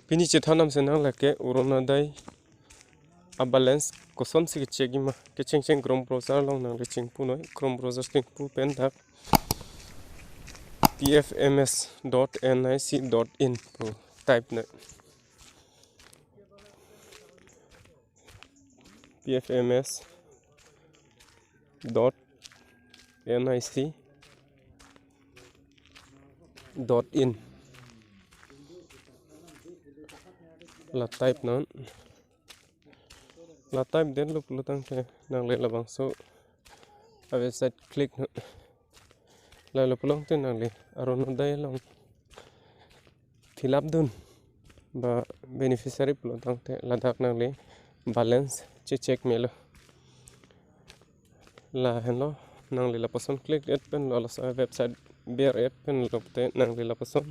Pini cethanam senang lake Arunodoi Balance Kosonsi kechegi kecheng Chrome browser long nang ching punoi Chrome browser sting pu pen dak pfms.nic.in pu type na pfms.nic.in la type non la type den lu tang te nang le labangso a website click no la lu long te nang le Arunodoi long fill up dun ba beneficiary tang te la dak nang le balance check melo la hello nang le la person click et pen la sa website bear et pen lo te nang le la person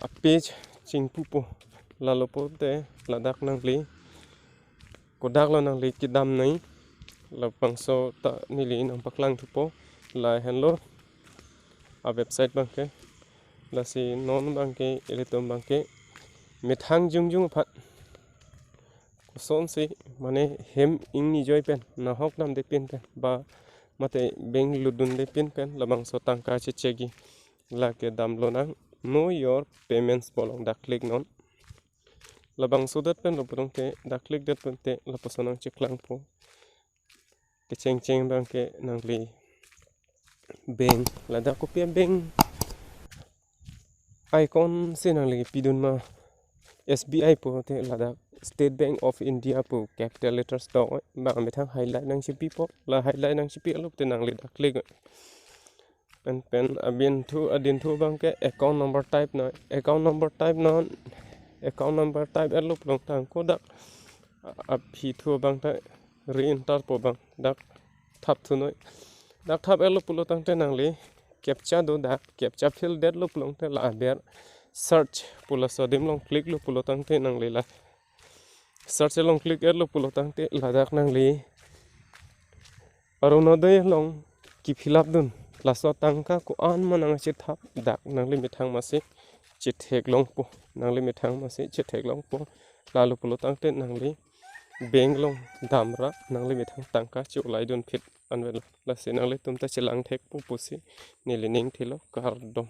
a page ching pupo la lo po te la dak nang le kodak lo nang le kidam nai Labangso ta neli nang paklang thupo la hello a website bangke la si non bangke eletom bangke mithang jungjung phat kosonsi mane hem ingni joy pen na hok nam de pin pen ba mate beng ludun de pin pen labangso tangka chegi la ke dam lo nang know your payments bolong da click non labangso dat pen lo bolong te da click dat pen te la posonang cheklang po kecheng bangke nangli beng la da kopia beng icon se nangli pidun ma SBI po te la da State Bank of India po capital letters to ba methang highlight nang sipi po la highlight nang sipi alup te nangli da click and pen abin thu adin thu bangke account number type na account number type non account number type alup long tang ko da aphi thu bang ta re-enter po bang dak thap thunoi dak thap elo pulo tang te nangli captcha do dak captcha fill det lo pulong te la ber search pulo sodim long click lo pulo tang te nangli la search long click elo pulo tang te la dak nangli Arunodoi long ki fill up dun la so tangka ko an manang che thap dak nangli mithang mase che thek long po nangli mithang mase che thek long po la lo pulo tang te nangli benglong damra nangli mithang tangka chulai dun fit anvel la se nangli tumta chelang thek pu pusi neli ning thilo kardom